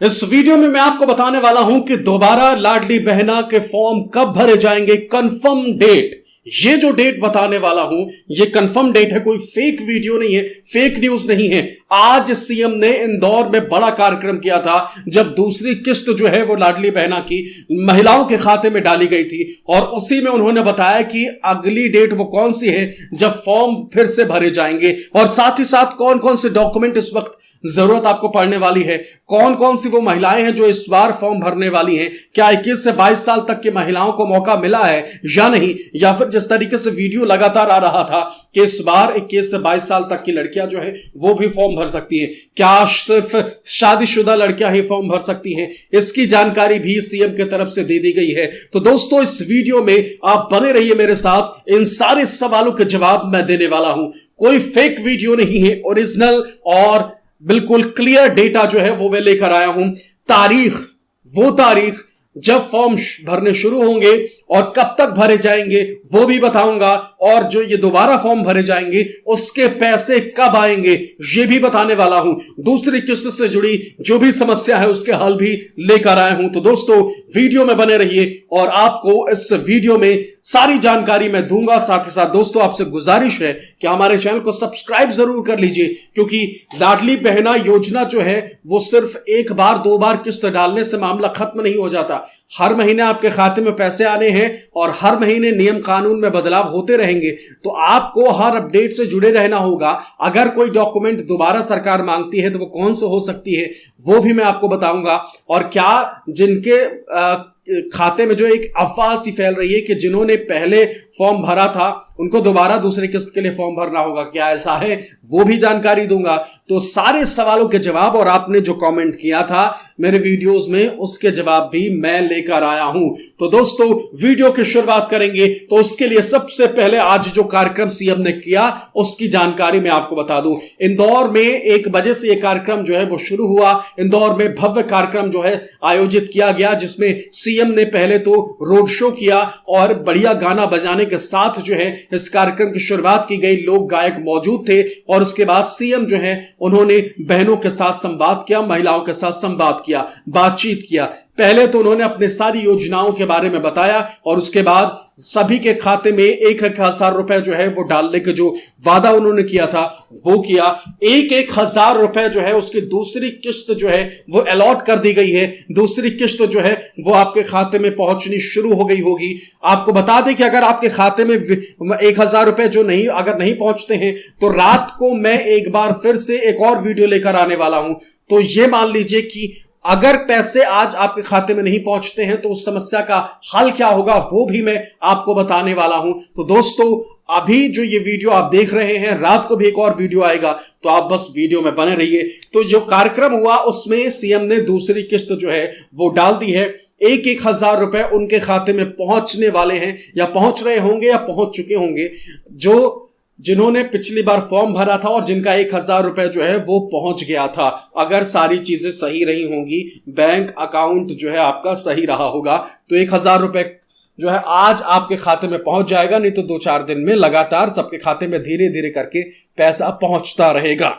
इस वीडियो में मैं आपको बताने वाला हूं कि दोबारा लाडली बहना के फॉर्म कब भरे जाएंगे, कंफर्म डेट। ये जो डेट बताने वाला हूं ये कंफर्म डेट है, कोई फेक वीडियो नहीं है, फेक न्यूज नहीं है। आज सीएम ने इंदौर में बड़ा कार्यक्रम किया था जब दूसरी किस्त जो है वो लाडली बहना की महिलाओं के खाते में डाली गई थी, और उसी में उन्होंने बताया कि अगली डेट वो कौन सी है जब फॉर्म फिर से भरे जाएंगे, और साथ ही साथ कौन कौन से डॉक्यूमेंट इस वक्त जरूरत आपको पड़ने वाली है, कौन कौन सी वो महिलाएं हैं जो इस बार फॉर्म भरने वाली हैं, क्या 21 से 22 साल तक की महिलाओं को मौका मिला है या नहीं, या फिर जिस तरीके से वीडियो लगातार आ रहा था कि इस बार 21 से 22 साल तक की लड़कियां जो है वो भी फॉर्म भर सकती हैं, क्या सिर्फ शादीशुदा लड़कियां ही फॉर्म भर सकती हैं, इसकी जानकारी भी सीएम की तरफ से दे दी गई है। तो दोस्तों इस वीडियो में आप बने रहिए मेरे साथ, इन सारे सवालों के जवाब मैं देने वाला हूं। कोई फेक वीडियो नहीं है, ओरिजिनल और बिल्कुल क्लियर डेटा जो है वो मैं लेकर आया हूं। तारीख, वो तारीख जब फॉर्म भरने शुरू होंगे और कब तक भरे जाएंगे वो भी बताऊंगा, और जो ये दोबारा फॉर्म भरे जाएंगे उसके पैसे कब आएंगे ये भी बताने वाला हूं। दूसरी किस्त से जुड़ी जो भी समस्या है उसके हल भी लेकर आया हूं। तो दोस्तों वीडियो में बने रहिए और आपको इस वीडियो में सारी जानकारी मैं दूंगा। साथ ही साथ दोस्तों आपसे गुजारिश है कि हमारे चैनल को सब्सक्राइब जरूर कर लीजिए, क्योंकि लाडली बहना योजना जो है वो सिर्फ एक बार दो बार किस्त डालने से मामला खत्म नहीं हो जाता। हर महीने आपके खाते में पैसे आने हैं और हर महीने नियम कानून में बदलाव होते रहेंगे, तो आपको हर अपडेट से जुड़े रहना होगा। अगर कोई डॉक्यूमेंट दोबारा सरकार मांगती है तो वो कौन से हो सकती है वो भी मैं आपको बताऊंगा, और क्या जिनके खाते में जो एक अफवाह सी फैल रही है कि जिन्होंने पहले फॉर्म भरा था उनको दोबारा दूसरी किस्त के लिए फॉर्म भरना होगा, क्या ऐसा है वो भी जानकारी दूंगा। तो सारे सवालों के जवाब, और आपने जो कमेंट किया था मेरे वीडियोस में उसके जवाब भी मैं लेकर आया हूं। तो दोस्तों वीडियो की शुरुआत करेंगे, तो उसके लिए सबसे पहले आज जो कार्यक्रम सीएम ने किया उसकी जानकारी मैं आपको बता दूं। इंदौर में 1 बजे से यह कार्यक्रम जो है वो शुरू हुआ। इंदौर में भव्य कार्यक्रम जो है आयोजित किया गया, जिसमें सीएम ने पहले तो रोड शो किया और बढ़िया गाना बजाने के साथ जो है इस कार्यक्रम की शुरुआत की गई। लोग गायक मौजूद थे और उसके बाद सीएम जो है उन्होंने बहनों के साथ संवाद किया, महिलाओं के साथ संवाद किया, बातचीत किया। पहले तो उन्होंने अपने सारी योजनाओं के बारे में बताया और उसके बाद सभी के खाते में 1,000 रुपए जो है वो डालने के जो वादा उन्होंने किया था वो किया। 1,000 रुपए जो है उसकी दूसरी किस्त जो है वो अलॉट कर दी गई है। दूसरी किस्त जो है वो आपके खाते में पहुंचनी शुरू हो गई होगी। आपको बता दें कि अगर आपके खाते में 1,000 रुपए जो अगर नहीं पहुंचते हैं तो रात को मैं एक बार फिर से एक और वीडियो लेकर आने वाला हूं। तो ये मान लीजिए कि अगर पैसे आज आपके खाते में नहीं पहुंचते हैं तो उस समस्या का हल क्या होगा वो भी मैं आपको बताने वाला हूं। तो दोस्तों अभी जो ये वीडियो आप देख रहे हैं, रात को भी एक और वीडियो आएगा, तो आप बस वीडियो में बने रहिए। तो जो कार्यक्रम हुआ उसमें सीएम ने दूसरी किस्त जो है वो डाल दी है। 1,000 रुपए उनके खाते में पहुंचने वाले हैं, या पहुंच रहे होंगे या पहुंच चुके होंगे, जिन्होंने पिछली बार फॉर्म भरा था और जिनका 1,000 रुपए जो है वो पहुंच गया था। अगर सारी चीजें सही रही होंगी, बैंक अकाउंट जो है आपका सही रहा होगा, तो 1,000 रुपए जो है आज आपके खाते में पहुंच जाएगा। नहीं तो 2-4 दिन में लगातार सबके खाते में धीरे धीरे करके पैसा पहुंचता रहेगा।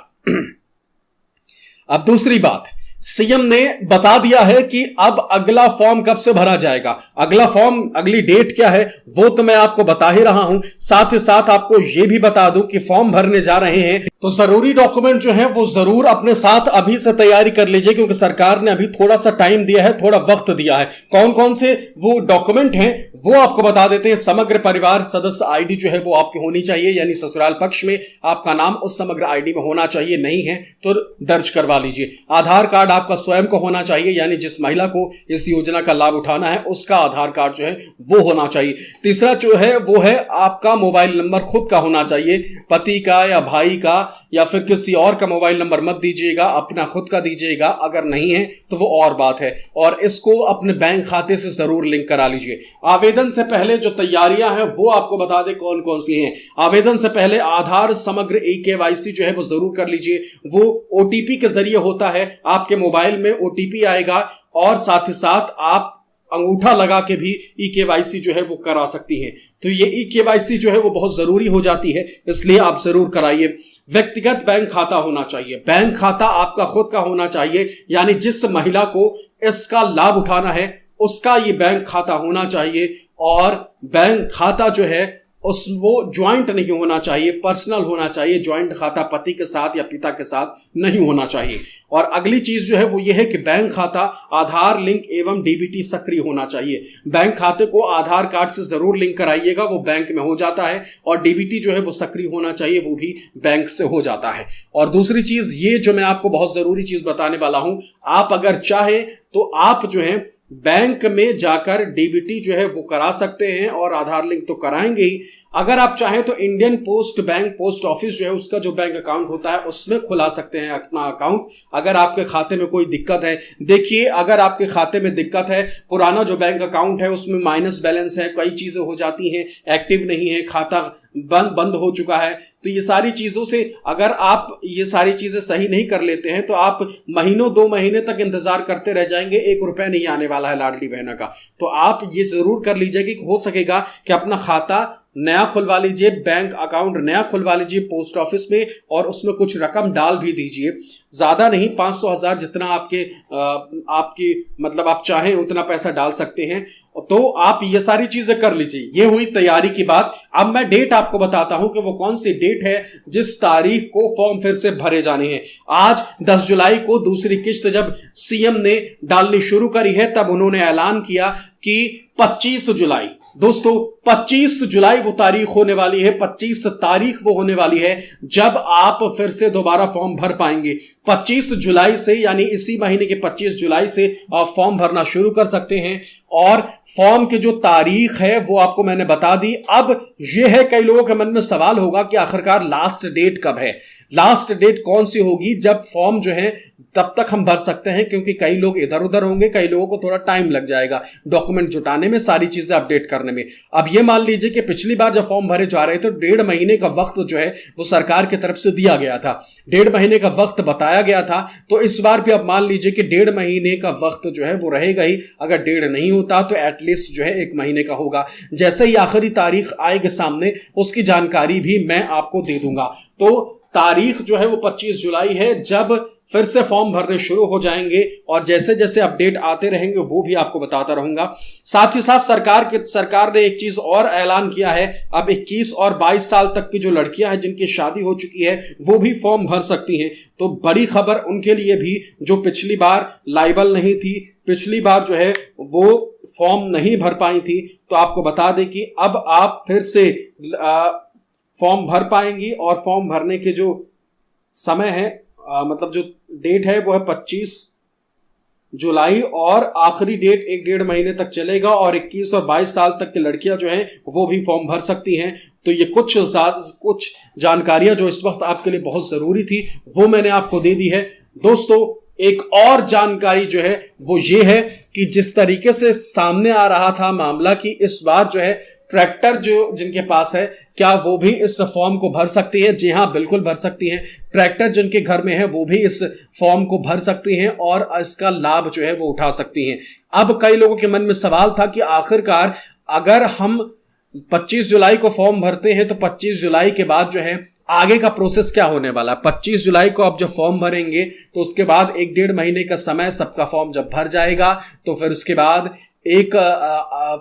अब दूसरी बात, सीएम ने बता दिया है कि अब अगला फॉर्म कब से भरा जाएगा। अगला फॉर्म, अगली डेट क्या है वो तो मैं आपको बता ही रहा हूं। साथ ही साथ आपको यह भी बता दूं कि फॉर्म भरने जा रहे हैं तो जरूरी डॉक्यूमेंट जो है वो जरूर अपने साथ अभी से तैयारी कर लीजिए, क्योंकि सरकार ने अभी थोड़ा सा टाइम दिया है, थोड़ा वक्त दिया है। कौन कौन से वो डॉक्यूमेंट हैं वो आपको बता देते हैं। समग्र परिवार सदस्य आईडी जो है वो आपकी होनी चाहिए, यानी ससुराल पक्ष में आपका नाम उस समग्र आईडी में होना चाहिए, नहीं है तो दर्ज करवा लीजिए। आधार कार्ड आपका स्वयं को होना चाहिए, यानी जिस महिला को इस योजना का लाभ उठाना है उसका आधार कार्ड जो है वो होना चाहिए। तीसरा जो है वो है आपका मोबाइल नंबर खुद का होना चाहिए, पति का या भाई का या फिर किसी और का मोबाइल नंबर मत दीजिएगा, अपना खुद का दीजिएगा। अगर नहीं है तो वो और बात है, और इसको अपने बैंक खाते से जरूर लिंक करा लीजिए। आवेदन से पहले जो तैयारियां हैं वो आपको बता दें कौन कौन सी हैं। आवेदन से पहले आधार समग्र KYC जो है वो जरूर कर लीजिए। वो OTP के जरिए होता है, आपके मोबाइल में OTP आएगा और साथ ही साथ आप अंगूठा लगा के भी ई केवाईसी जो है वो करा सकती हैं। तो ये ई केवाईसी जो है वो बहुत जरूरी हो जाती है, इसलिए आप जरूर कराइए। व्यक्तिगत बैंक खाता होना चाहिए, बैंक खाता आपका खुद का होना चाहिए, यानी जिस महिला को इसका लाभ उठाना है उसका ये बैंक खाता होना चाहिए। और बैंक खाता जो है वो ज्वाइंट नहीं होना चाहिए, पर्सनल होना चाहिए। ज्वाइंट खाता पति के साथ या पिता के साथ नहीं होना चाहिए। और अगली चीज जो है वो ये है कि बैंक खाता आधार लिंक एवं डीबीटी सक्रिय होना चाहिए। बैंक खाते को आधार कार्ड से जरूर लिंक कराइएगा, वो बैंक में हो जाता है। और डीबीटी जो है वो सक्रिय होना चाहिए, वो भी बैंक से हो जाता है। और दूसरी चीज ये जो मैं आपको बहुत जरूरी चीज बताने वाला हूं, आप अगर चाहे तो आप जो है बैंक में जाकर डीबीटी जो है वो करा सकते हैं और आधार लिंक तो कराएंगे ही। अगर आप चाहें तो Indian post bank post office जो है उसका जो बैंक अकाउंट होता है उसमें खुला सकते हैं अपना अकाउंट, अगर आपके खाते में कोई दिक्कत है। देखिए, अगर आपके खाते में दिक्कत है, पुराना जो बैंक अकाउंट है उसमें माइनस बैलेंस है, कई चीजें हो जाती हैं, एक्टिव नहीं है, खाता बंद हो चुका है, तो ये सारी चीजों से अगर आप ये सारी चीजें सही नहीं कर लेते हैं तो आप महीनों 2 महीने तक इंतजार करते रह जाएंगे, 1 रुपया नहीं आने वाला है लाडली बहना का। तो आप ये जरूर कर लीजिए कि हो सकेगा कि अपना खाता नया खुलवा लीजिए, बैंक अकाउंट नया खुलवा लीजिए पोस्ट ऑफिस में, और उसमें कुछ रकम डाल भी दीजिए, ज्यादा नहीं, 500,000 जितना आपकी मतलब आप चाहें उतना पैसा डाल सकते हैं। तो आप ये सारी चीजें कर लीजिए। ये हुई तैयारी की बात। अब मैं डेट आपको बताता हूं कि वो कौन सी डेट है जिस तारीख को फॉर्म फिर से भरे जाने हैं। आज 10 जुलाई को दूसरी किस्त जब सीएम ने डालनी शुरू करी है तब उन्होंने ऐलान किया कि 25 जुलाई, दोस्तों 25 जुलाई वो तारीख होने वाली है, 25 तारीख वो होने वाली है जब आप फिर से दोबारा फॉर्म भर पाएंगे। 25 जुलाई से, यानी इसी महीने के 25 जुलाई से आप फॉर्म भरना शुरू कर सकते हैं। और फॉर्म की जो तारीख है वो आपको मैंने बता दी। अब ये है, कई लोगों के मन में सवाल होगा कि आखिरकार लास्ट डेट कब है, लास्ट डेट कौन सी होगी जब फॉर्म जो है तब तक हम भर सकते हैं, क्योंकि कई लोग इधर उधर होंगे, कई लोगों को थोड़ा टाइम लग जाएगा डॉक्यूमेंट जुटाने में, सारी चीजें अपडेट करने में। अब ये मान लीजिए कि पिछली बार जब फॉर्म भरे जा रहे थे तो 1.5 महीने का वक्त जो है वो सरकार की तरफ से दिया गया था, 1.5 महीने का वक्त बताया गया था। तो इस बार भी अब मान लीजिए कि 1.5 महीने का वक्त जो है वो रहेगा ही, अगर 1.5 नहीं होता तो एटलीस्ट जो है 1 महीने का होगा। जैसे ही आखिरी तारीख आएगी सामने उसकी जानकारी भी मैं आपको दे दूंगा। तो तारीख जो है वो 25 जुलाई है जब फिर से फॉर्म भरने शुरू हो जाएंगे, और जैसे जैसे अपडेट आते रहेंगे वो भी आपको बताता रहूंगा। साथ ही साथ सरकार ने एक चीज और ऐलान किया है, अब 21 और 22 साल तक की जो लड़कियां हैं जिनकी शादी हो चुकी है वो भी फॉर्म भर सकती हैं। तो बड़ी खबर उनके लिए भी, जो पिछली बार लायबल नहीं थी, पिछली बार जो है वो फॉर्म नहीं भर पाई थी, तो आपको बता दें कि अब आप फिर से फॉर्म भर पाएंगी। और फॉर्म भरने के जो समय है, मतलब जो डेट है वो है 25 जुलाई, और आखिरी डेट 1.5 महीने तक चलेगा। और 21 और 22 साल तक की लड़कियां जो हैं वो भी फॉर्म भर सकती हैं। तो ये कुछ जानकारियां जो इस वक्त आपके लिए बहुत जरूरी थी वो मैंने आपको दे दी है। दोस्तों, एक और जानकारी जो है वो ये है कि जिस तरीके से सामने आ रहा था मामला कि इस बार जो है ट्रैक्टर जो जिनके पास है, क्या वो भी इस फॉर्म को भर सकती हैं? जी हाँ, बिल्कुल भर सकती हैं। ट्रैक्टर जिनके घर में है वो भी इस फॉर्म को भर सकती हैं और इसका लाभ जो है वो उठा सकती हैं। अब कई लोगों के मन में सवाल था कि आखिरकार अगर हम 25 जुलाई को फॉर्म भरते हैं तो 25 जुलाई के बाद जो है आगे का प्रोसेस क्या होने वाला है। 25 जुलाई को आप जब फॉर्म भरेंगे तो उसके बाद 1.5 महीने का समय, सबका फॉर्म जब भर जाएगा तो फिर उसके बाद एक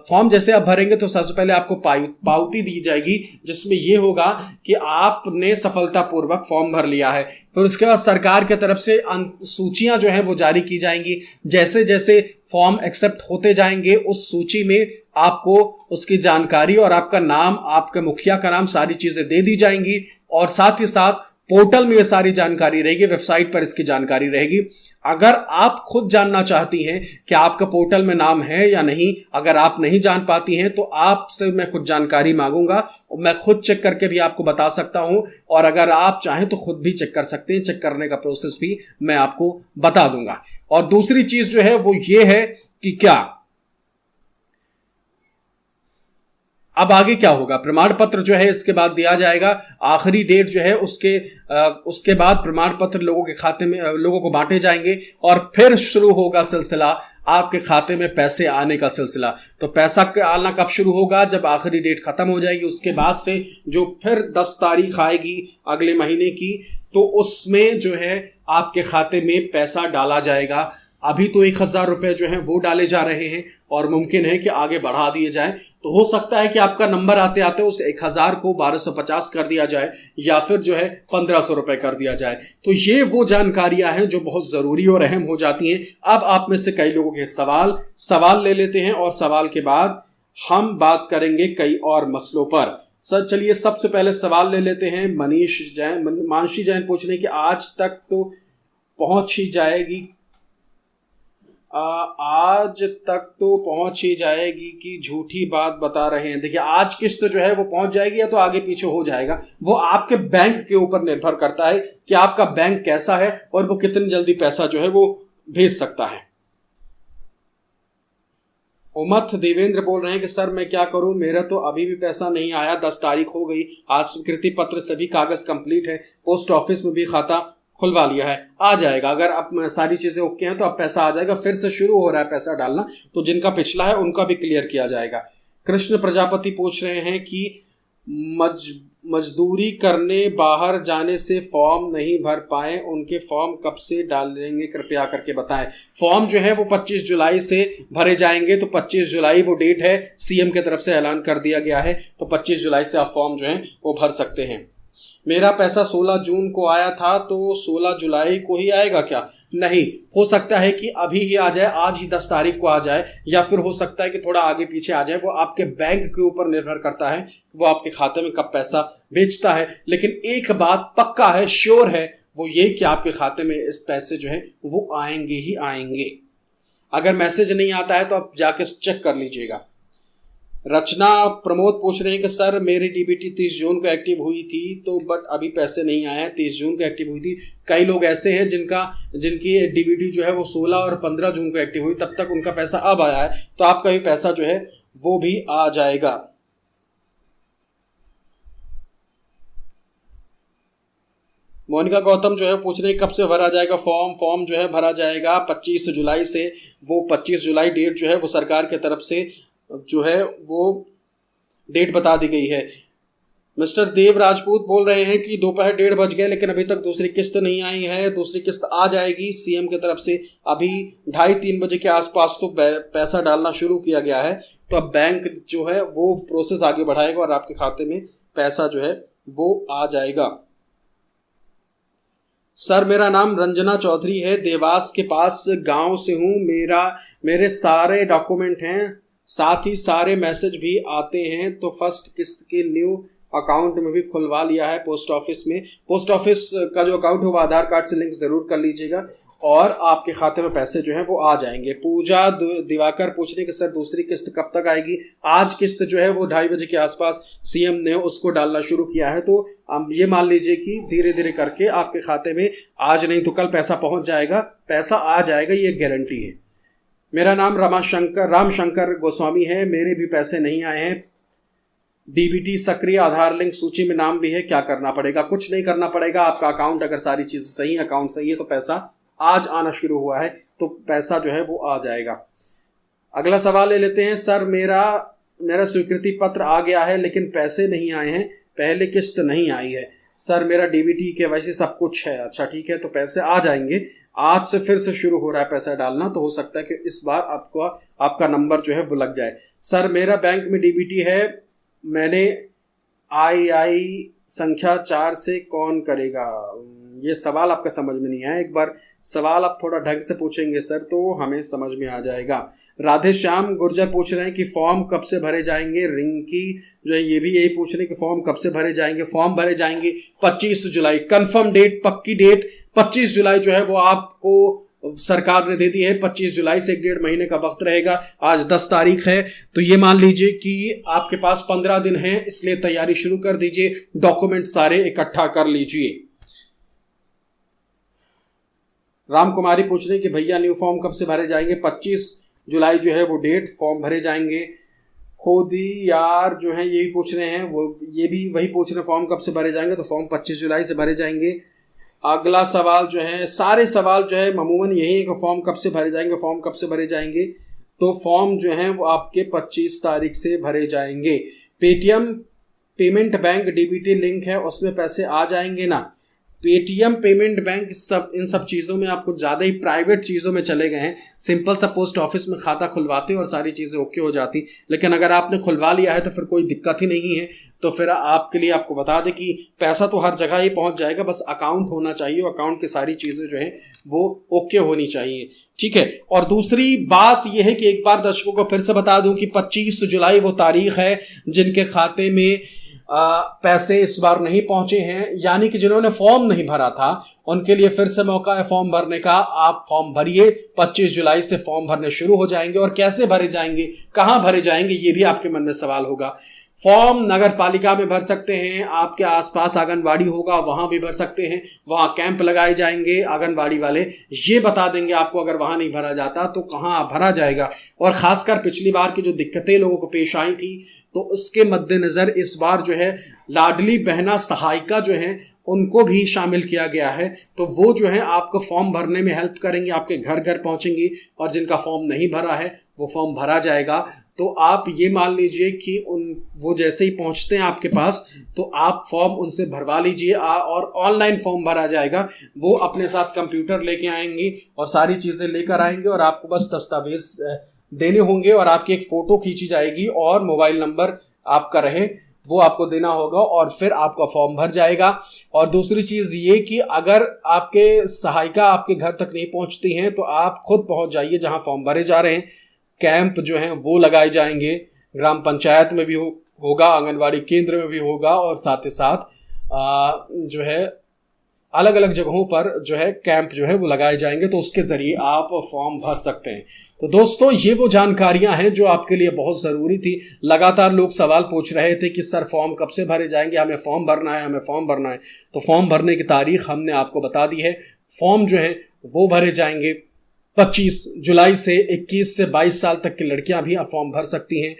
फॉर्म जैसे आप भरेंगे तो सबसे पहले आपको पावती दी जाएगी जिसमें यह होगा कि आपने सफलतापूर्वक फॉर्म भर लिया है। फिर उसके बाद सरकार की तरफ से सूचियां जो हैं वो जारी की जाएंगी। जैसे जैसे फॉर्म एक्सेप्ट होते जाएंगे उस सूची में आपको उसकी जानकारी और आपका नाम, आपके मुखिया का नाम, सारी चीजें दे दी जाएंगी। और साथ ही साथ पोर्टल में ये सारी जानकारी रहेगी, वेबसाइट पर इसकी जानकारी रहेगी। अगर आप खुद जानना चाहती हैं कि आपका पोर्टल में नाम है या नहीं, अगर आप नहीं जान पाती हैं तो आपसे मैं कुछ जानकारी मांगूंगा और मैं खुद चेक करके भी आपको बता सकता हूं। और अगर आप चाहें तो खुद भी चेक कर सकते हैं, चेक करने का प्रोसेस भी मैं आपको बता दूंगा। और दूसरी चीज जो है वो ये है कि क्या अब आगे क्या होगा? प्रमाण पत्र जो है इसके बाद दिया जाएगा। आखिरी डेट जो है उसके बाद प्रमाण पत्र लोगों के खाते में, लोगों को बांटे जाएंगे और फिर शुरू होगा सिलसिला आपके खाते में पैसे आने का सिलसिला। तो पैसा आना कब शुरू होगा? जब आखिरी डेट खत्म हो जाएगी, उसके बाद से जो फिर 10 तारीख आएगी अगले महीने की, तो उसमें जो है आपके खाते में पैसा डाला जाएगा। अभी तो 1,000 रुपए जो है वो डाले जा रहे हैं और मुमकिन है कि आगे बढ़ा दिए जाए। तो हो सकता है कि आपका नंबर आते आते उस 1,000 को 1250 कर दिया जाए या फिर जो है 1,500 रुपए कर दिया जाए। तो ये वो जानकारियां हैं जो बहुत जरूरी और अहम हो जाती हैं। अब आप में से कई लोगों के सवाल ले लेते हैं और सवाल के बाद हम बात करेंगे कई और मसलों पर। सर चलिए सबसे पहले सवाल ले लेते हैं। मानसी जैन पूछ रहे हैं कि आज तक तो पहुंच ही जाएगी कि झूठी बात बता रहे हैं। देखिए आज किस्त जो है वो पहुंच जाएगी या तो आगे पीछे हो जाएगा, वो आपके बैंक के ऊपर निर्भर करता है कि आपका बैंक कैसा है और वो कितनी जल्दी पैसा जो है वो भेज सकता है। उमथ देवेंद्र बोल रहे हैं कि सर मैं क्या करूं, मेरा तो अभी भी पैसा नहीं आया, 10 तारीख हो गई, आज स्वीकृति पत्र सभी कागज कंप्लीट है, पोस्ट ऑफिस में भी खाता खुलवा लिया है, आ जाएगा। अगर अब सारी चीजें ओके हैं तो अब पैसा आ जाएगा। फिर से शुरू हो रहा है पैसा डालना, तो जिनका पिछला है उनका भी क्लियर किया जाएगा। कृष्ण प्रजापति पूछ रहे हैं कि मजदूरी करने बाहर जाने से फॉर्म नहीं भर पाए, उनके फॉर्म कब से डालेंगे, कृपया करके बताएं। फॉर्म जो है वो 25 जुलाई से भरे जाएंगे। तो 25 जुलाई वो डेट है, सीएम की तरफ से ऐलान कर दिया गया है। तो 25 जुलाई से आप फॉर्म जो है वो भर सकते हैं। मेरा पैसा 16 जून को आया था, तो 16 जुलाई को ही आएगा क्या? नहीं, हो सकता है कि अभी ही आ जाए, आज ही 10 तारीख को आ जाए, या फिर हो सकता है कि थोड़ा आगे पीछे आ जाए। वो आपके बैंक के ऊपर निर्भर करता है कि वो आपके खाते में कब पैसा भेजता है। लेकिन एक बात पक्का है, श्योर है, वो ये कि आपके खाते में इस पैसे जो है वो आएंगे ही आएंगे। अगर मैसेज नहीं आता है तो आप जाके चेक कर लीजिएगा। रचना प्रमोद पूछ रहे हैं कि सर मेरी डीबीटी 30 जून को एक्टिव हुई थी, तो बट अभी पैसे नहीं आए हैं। 30 जून को एक्टिव हुई थी। कई लोग ऐसे हैं जिनकी डीबीटी जो है वो 16 और 15 जून को एक्टिव हुई, तब तक उनका पैसा अब आया है, तो आपका भी पैसा जो है वो भी आ जाएगा। मोनिका गौतम जो है पूछ रहे हैं कब से भरा जाएगा फॉर्म जो है भरा जाएगा 25 जुलाई से। वो 25 जुलाई डेट जो है वो सरकार की तरफ से जो है वो डेट बता दी गई है। मिस्टर देव राजपूत बोल रहे हैं कि दोपहर 1:30 बज गए लेकिन अभी तक दूसरी किस्त नहीं आई है। दूसरी किस्त आ जाएगी सीएम की तरफ से। अभी 2:30-3 बजे के आसपास तो पैसा डालना शुरू किया गया है। तो अब बैंक जो है वो प्रोसेस आगे बढ़ाएगा और आपके खाते में पैसा जो है वो आ जाएगा। सर मेरा नाम रंजना चौधरी है, देवास के पास गांव से हूँ। मेरे सारे डॉक्यूमेंट हैं, साथ ही सारे मैसेज भी आते हैं। तो फर्स्ट किस्त के न्यू अकाउंट में भी खुलवा लिया है पोस्ट ऑफिस में। पोस्ट ऑफिस का जो अकाउंट है वो आधार कार्ड से लिंक जरूर कर लीजिएगा और आपके खाते में पैसे जो है वो आ जाएंगे। पूजा दिवाकर पूछ रहे कि सर दूसरी किस्त कब तक आएगी। आज किस्त जो है वो 2:30 बजे के आसपास सीएम ने उसको डालना शुरू किया है। तो आप ये मान लीजिए कि धीरे धीरे करके आपके खाते में आज नहीं तो कल पैसा पहुंच जाएगा, पैसा आ जाएगा, ये गारंटी है। मेरा नाम रामशंकर गोस्वामी है, मेरे भी पैसे नहीं आए हैं। डीबीटी सक्रिय, आधार लिंक, सूची में नाम भी है, क्या करना पड़ेगा? कुछ नहीं करना पड़ेगा। आपका अकाउंट अगर सारी चीजें सही है, अकाउंट सही है, तो पैसा आज आना शुरू हुआ है, तो पैसा जो है वो आ जाएगा। अगला सवाल ले लेते हैं। सर मेरा स्वीकृति पत्र आ गया है लेकिन पैसे नहीं आए हैं, पहले किस्त नहीं आई है। सर मेरा डीबीटी केवाईसी सब कुछ है। अच्छा ठीक है, तो पैसे आ जाएंगे। आज से फिर से शुरू हो रहा है पैसा डालना, तो हो सकता है कि इस बार आपका नंबर जो है वो लग जाए। सर मेरा बैंक में डीबीटी है, मैंने आई संख्या 4 से कौन करेगा? ये सवाल आपका समझ में नहीं आया। एक बार सवाल आप थोड़ा ढंग से पूछेंगे सर तो हमें समझ में आ जाएगा। राधे श्याम गुर्जर पूछ रहे हैं कि फॉर्म कब से भरे जाएंगे। रिंकी जो है ये भी यही पूछ रहे हैं कि फॉर्म कब से भरे जाएंगे। फॉर्म भरे जाएंगे 25 जुलाई, कंफर्म डेट, पक्की डेट 25 जुलाई जो है वो आपको सरकार ने दे दी है। 25 जुलाई से 1.5 महीने का वक्त रहेगा। आज 10 तारीख है, तो ये मान लीजिए कि आपके पास 15 दिन है, इसलिए तैयारी शुरू कर दीजिए, डॉक्यूमेंट सारे इकट्ठा कर लीजिए। राम कुमारी पूछ रहे हैं कि भैया न्यू फॉर्म कब से भरे जाएंगे। 25 जुलाई जो है वो डेट, फॉर्म भरे जाएंगे। खोदी यार जो है यही पूछ रहे हैं, वो ये भी वही पूछ रहे हैं फॉर्म कब से भरे जाएंगे। तो फॉर्म 25 जुलाई से भरे जाएंगे। अगला सवाल जो है, सारे सवाल जो है अमूमन यही है कि फॉर्म कब से भरे जाएंगे, फॉर्म कब से भरे जाएंगे। तो फॉर्म जो है वो आपके 25 तारीख से भरे जाएंगे। Paytm payment bank DBT link है, उसमें पैसे आ जाएंगे ना। पेटीएम पेमेंट बैंक इन सब चीज़ों में आपको ज़्यादा ही प्राइवेट चीज़ों में चले गए हैं। सिंपल सा पोस्ट ऑफिस में खाता खुलवाते और सारी चीज़ें ओके हो जाती। लेकिन अगर आपने खुलवा लिया है तो फिर कोई दिक्कत ही नहीं है। तो फिर आपके लिए आपको बता दें कि पैसा तो हर जगह ही पहुंच जाएगा, बस अकाउंट होना चाहिए। अकाउंट की सारी चीज़ें जो है वो ओके होनी चाहिए, ठीक है। और दूसरी बात यह है कि एक बार दर्शकों को फिर से बता दूं कि 25 जुलाई वो तारीख है जिनके खाते में पैसे इस बार नहीं पहुंचे हैं, यानी कि जिन्होंने फॉर्म नहीं भरा था उनके लिए फिर से मौका है फॉर्म भरने का। आप फॉर्म भरिए, 25 जुलाई से फॉर्म भरने शुरू हो जाएंगे। और कैसे भरे जाएंगे, कहां भरे जाएंगे, ये भी आपके मन में सवाल होगा। फॉर्म नगर पालिका में भर सकते हैं, आपके आसपास आंगनबाड़ी होगा वहां भी भर सकते हैं, वहां कैंप लगाए जाएंगे आंगनबाड़ी वाले, ये बता देंगे आपको अगर वहां नहीं भरा जाता तो कहां भरा जाएगा। और खासकर पिछली बार की जो दिक्कतें लोगों को पेश आई थी तो उसके मद्देनजर इस बार जो है लाडली बहना सहायिका जो है उनको भी शामिल किया गया है। तो वो जो है आपको फॉर्म भरने में हेल्प करेंगे, आपके घर घर पहुंचेंगी। और जिनका फॉर्म नहीं भरा है वो फॉर्म भरा जाएगा। तो आप ये मान लीजिए कि वो जैसे ही पहुंचते हैं आपके पास तो आप फॉर्म उनसे भरवा लीजिए। और ऑनलाइन फॉर्म भरा जाएगा। वो अपने साथ कंप्यूटर लेके आएंगी और सारी चीज़ें लेकर आएंगे और आपको बस दस्तावेज देने होंगे और आपकी एक फ़ोटो खींची जाएगी और मोबाइल नंबर आपका रहे वो आपको देना होगा और फिर आपका फॉर्म भर जाएगा। और दूसरी चीज़ ये कि अगर आपके सहायिका आपके घर तक नहीं पहुंचती हैं तो आप खुद पहुंच जाइए जहां फॉर्म भरे जा रहे हैं। कैंप जो हैं वो लगाए जाएंगे, ग्राम पंचायत में भी होगा, आंगनवाड़ी केंद्र में भी होगा और साथ ही साथ जो है अलग अलग जगहों पर जो है कैंप जो है वो लगाए जाएंगे। तो उसके ज़रिए आप फॉर्म भर सकते हैं। तो दोस्तों ये वो जानकारियां हैं जो आपके लिए बहुत ज़रूरी थी। लगातार लोग सवाल पूछ रहे थे कि सर फॉर्म कब से भरे जाएंगे, हमें फॉर्म भरना है, हमें फॉर्म भरना है। तो फॉर्म भरने की तारीख हमने आपको बता दी है। फॉर्म जो है वो भरे जाएंगे 25 जुलाई से। 21 से 22 साल तक की लड़कियां भी फॉर्म भर सकती हैं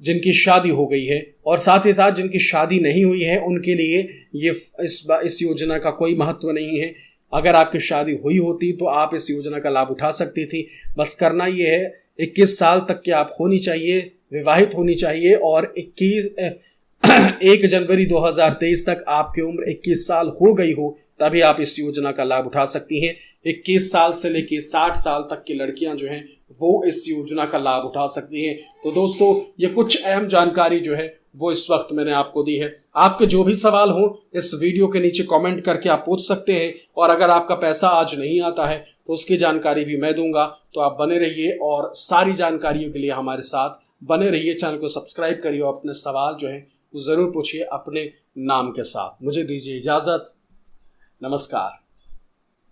जिनकी शादी हो गई है। और साथ ही साथ जिनकी शादी नहीं हुई है उनके लिए ये इस योजना का कोई महत्व नहीं है। अगर आपकी शादी हुई होती तो आप इस योजना का लाभ उठा सकती थी। बस करना ये है 21 साल तक की आप होनी चाहिए, विवाहित होनी चाहिए और 1 जनवरी 2023 तक आपकी उम्र 21 साल हो गई हो तभी आप इस योजना का लाभ उठा सकती हैं। 21 साल से लेकर 60 साल तक की लड़कियां जो हैं वो इस योजना का लाभ उठा सकती हैं। तो दोस्तों ये कुछ अहम जानकारी जो है वो इस वक्त मैंने आपको दी है। आपके जो भी सवाल हो इस वीडियो के नीचे कमेंट करके आप पूछ सकते हैं। और अगर आपका पैसा आज नहीं आता है तो उसकी जानकारी भी मैं दूंगा। तो आप बने रहिए और सारी जानकारियों के लिए हमारे साथ बने रहिए। चैनल को सब्सक्राइब करिए और अपने सवाल जो है वो ज़रूर पूछिए अपने नाम के साथ। मुझे दीजिए इजाज़त। नमस्कार।